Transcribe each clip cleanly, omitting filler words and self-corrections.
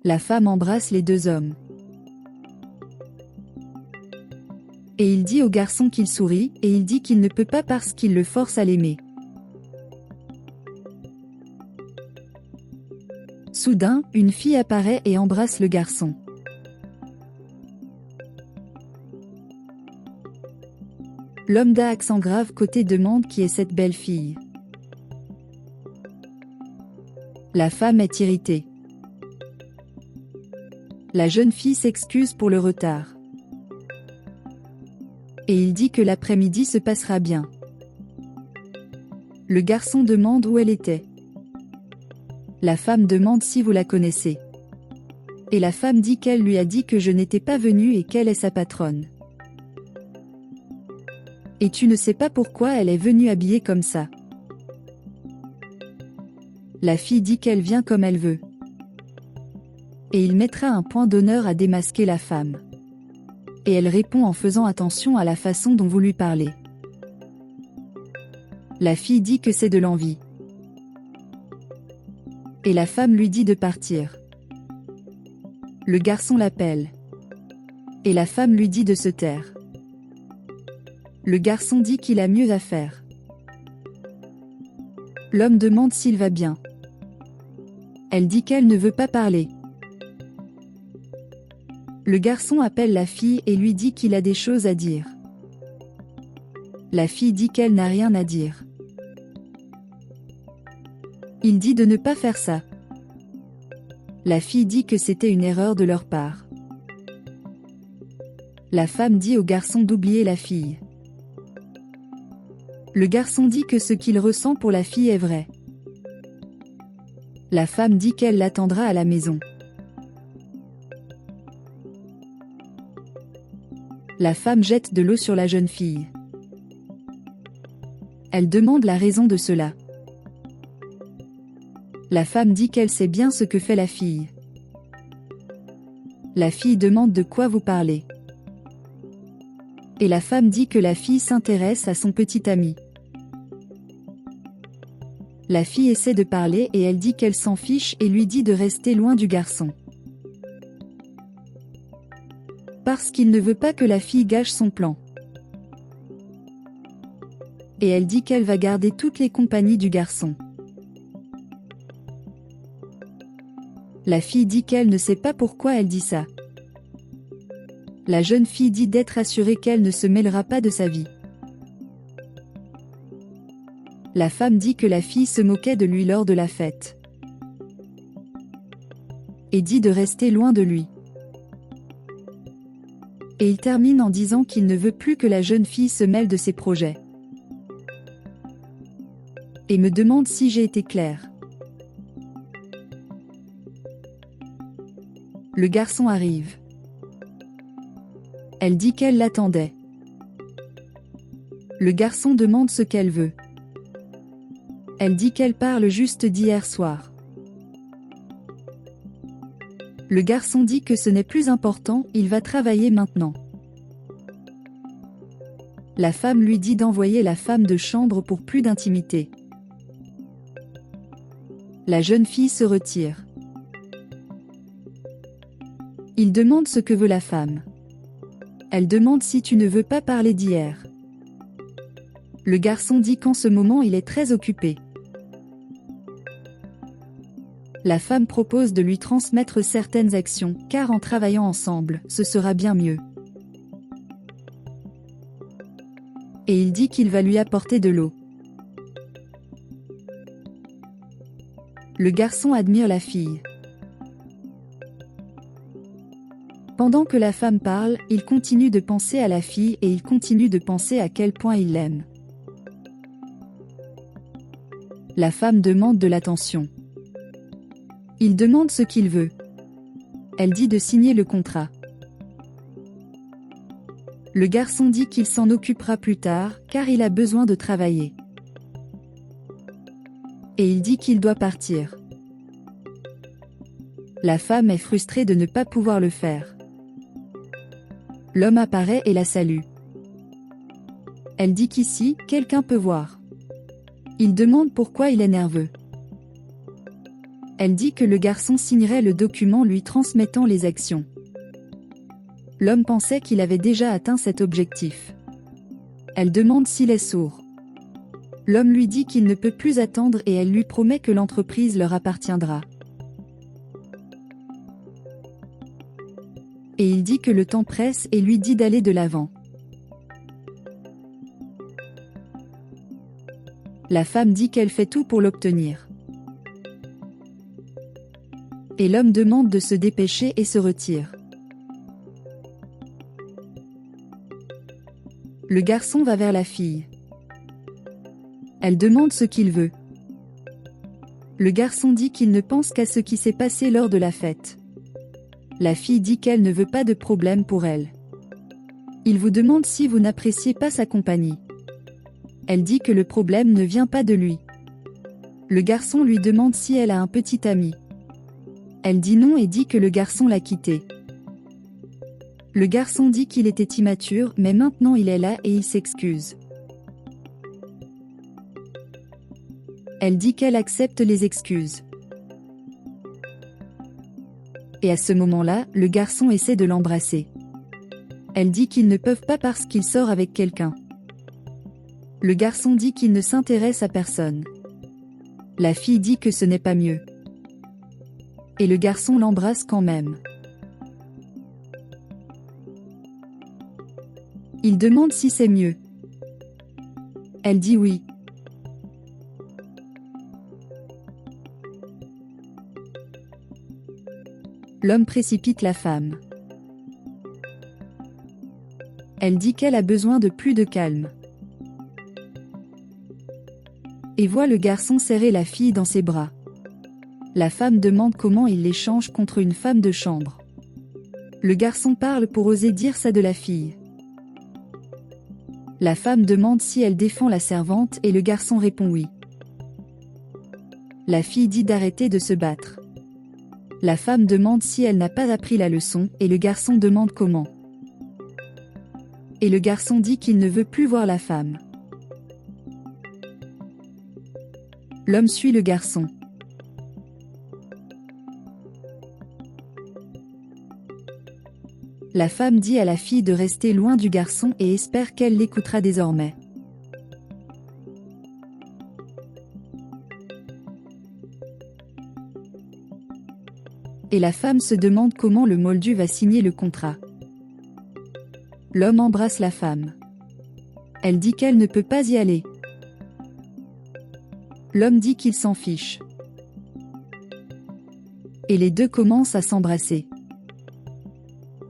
La femme embrasse les deux hommes. Et il dit au garçon qu'il sourit, et il dit qu'il ne peut pas parce qu'il le force à l'aimer. Soudain, une fille apparaît et embrasse le garçon. L'homme d'un accent grave côté demande qui est cette belle fille. La femme est irritée. La jeune fille s'excuse pour le retard. Et il dit que l'après-midi se passera bien. Le garçon demande où elle était. La femme demande si vous la connaissez. Et la femme dit qu'elle lui a dit que je n'étais pas venue et qu'elle est sa patronne. Et tu ne sais pas pourquoi elle est venue habillée comme ça. La fille dit qu'elle vient comme elle veut. Et il mettra un point d'honneur à démasquer la femme. Et elle répond en faisant attention à la façon dont vous lui parlez. La fille dit que c'est de l'envie. Et la femme lui dit de partir. Le garçon l'appelle. Et la femme lui dit de se taire. Le garçon dit qu'il a mieux à faire. L'homme demande s'il va bien. Elle dit qu'elle ne veut pas parler. Le garçon appelle la fille et lui dit qu'il a des choses à dire. La fille dit qu'elle n'a rien à dire. Il dit de ne pas faire ça. La fille dit que c'était une erreur de leur part. La femme dit au garçon d'oublier la fille. Le garçon dit que ce qu'il ressent pour la fille est vrai. La femme dit qu'elle l'attendra à la maison. La femme jette de l'eau sur la jeune fille. Elle demande la raison de cela. La femme dit qu'elle sait bien ce que fait la fille. La fille demande de quoi vous parlez. Et la femme dit que la fille s'intéresse à son petit ami. La fille essaie de parler et elle dit qu'elle s'en fiche et lui dit de rester loin du garçon. Parce qu'il ne veut pas que la fille gâche son plan. Et elle dit qu'elle va garder toutes les compagnies du garçon. La fille dit qu'elle ne sait pas pourquoi elle dit ça. La jeune fille dit d'être assurée qu'elle ne se mêlera pas de sa vie. La femme dit que la fille se moquait de lui lors de la fête. Et dit de rester loin de lui. Et il termine en disant qu'il ne veut plus que la jeune fille se mêle de ses projets. Et me demande si j'ai été claire. Le garçon arrive. Elle dit qu'elle l'attendait. Le garçon demande ce qu'elle veut. Elle dit qu'elle parle juste d'hier soir. Le garçon dit que ce n'est plus important, il va travailler maintenant. La femme lui dit d'envoyer la femme de chambre pour plus d'intimité. La jeune fille se retire. Il demande ce que veut la femme. Elle demande si tu ne veux pas parler d'hier. Le garçon dit qu'en ce moment il est très occupé. La femme propose de lui transmettre certaines actions, car en travaillant ensemble, ce sera bien mieux. Et il dit qu'il va lui apporter de l'eau. Le garçon admire la fille. Pendant que la femme parle, il continue de penser à la fille et il continue de penser à quel point il l'aime. La femme demande de l'attention. Il demande ce qu'il veut. Elle dit de signer le contrat. Le garçon dit qu'il s'en occupera plus tard, car il a besoin de travailler. Et il dit qu'il doit partir. La femme est frustrée de ne pas pouvoir le faire. L'homme apparaît et la salue. Elle dit qu'ici, quelqu'un peut voir. Il demande pourquoi il est nerveux. Elle dit que le garçon signerait le document lui transmettant les actions. L'homme pensait qu'il avait déjà atteint cet objectif. Elle demande s'il est sourd. L'homme lui dit qu'il ne peut plus attendre et elle lui promet que l'entreprise leur appartiendra. Et il dit que le temps presse et lui dit d'aller de l'avant. La femme dit qu'elle fait tout pour l'obtenir. Et l'homme demande de se dépêcher et se retire. Le garçon va vers la fille. Elle demande ce qu'il veut. Le garçon dit qu'il ne pense qu'à ce qui s'est passé lors de la fête. La fille dit qu'elle ne veut pas de problème pour elle. Il vous demande si vous n'appréciez pas sa compagnie. Elle dit que le problème ne vient pas de lui. Le garçon lui demande si elle a un petit ami. Elle dit non et dit que le garçon l'a quitté. Le garçon dit qu'il était immature, mais maintenant il est là et il s'excuse. Elle dit qu'elle accepte les excuses. Et à ce moment-là, le garçon essaie de l'embrasser. Elle dit qu'ils ne peuvent pas parce qu'il sort avec quelqu'un. Le garçon dit qu'il ne s'intéresse à personne. La fille dit que ce n'est pas mieux. Et le garçon l'embrasse quand même. Il demande si c'est mieux. Elle dit oui. L'homme précipite la femme. Elle dit qu'elle a besoin de plus de calme. Et voit le garçon serrer la fille dans ses bras. La femme demande comment il l'échange contre une femme de chambre. Le garçon parle pour oser dire ça de la fille. La femme demande si elle défend la servante et le garçon répond oui. La fille dit d'arrêter de se battre. La femme demande si elle n'a pas appris la leçon et le garçon demande comment. Et le garçon dit qu'il ne veut plus voir la femme. L'homme suit le garçon. La femme dit à la fille de rester loin du garçon et espère qu'elle l'écoutera désormais. Et la femme se demande comment le moldu va signer le contrat. L'homme embrasse la femme. Elle dit qu'elle ne peut pas y aller. L'homme dit qu'il s'en fiche. Et les deux commencent à s'embrasser.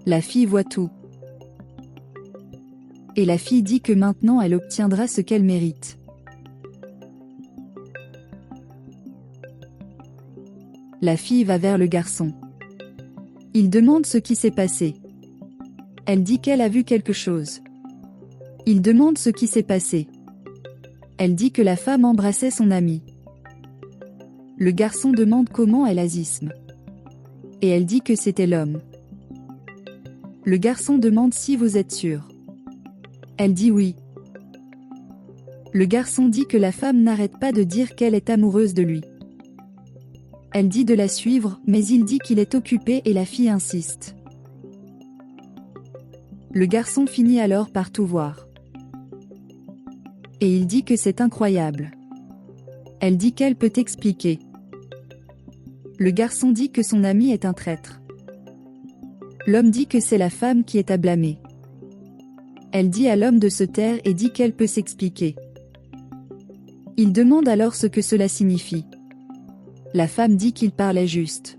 La fille voit tout. Et la fille dit que maintenant elle obtiendra ce qu'elle mérite. La fille va vers le garçon. Il demande ce qui s'est passé. Elle dit qu'elle a vu quelque chose. Il demande ce qui s'est passé. Elle dit que la femme embrassait son ami. Le garçon demande comment elle azisme. Et elle dit que c'était l'homme. Le garçon demande si vous êtes sûr. Elle dit oui. Le garçon dit que la femme n'arrête pas de dire qu'elle est amoureuse de lui. Elle dit de la suivre, mais il dit qu'il est occupé et la fille insiste. Le garçon finit alors par tout voir. Et il dit que c'est incroyable. Elle dit qu'elle peut expliquer. Le garçon dit que son ami est un traître. L'homme dit que c'est la femme qui est à blâmer. Elle dit à l'homme de se taire et dit qu'elle peut s'expliquer. Il demande alors ce que cela signifie. La femme dit qu'il parlait juste.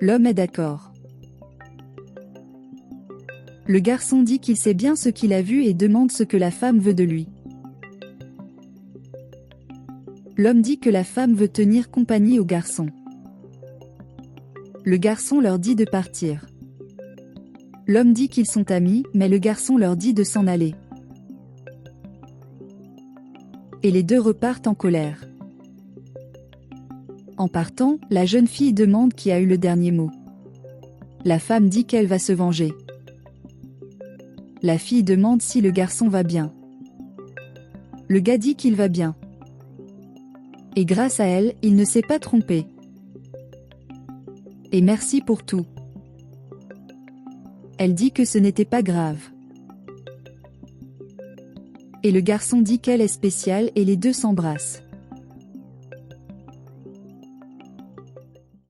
L'homme est d'accord. Le garçon dit qu'il sait bien ce qu'il a vu et demande ce que la femme veut de lui. L'homme dit que la femme veut tenir compagnie au garçon. Le garçon leur dit de partir. L'homme dit qu'ils sont amis, mais le garçon leur dit de s'en aller. Et les deux repartent en colère. En partant, la jeune fille demande qui a eu le dernier mot. La femme dit qu'elle va se venger. La fille demande si le garçon va bien. Le gars dit qu'il va bien. Et grâce à elle, il ne s'est pas trompé. Et merci pour tout. Elle dit que ce n'était pas grave. Et le garçon dit qu'elle est spéciale et les deux s'embrassent.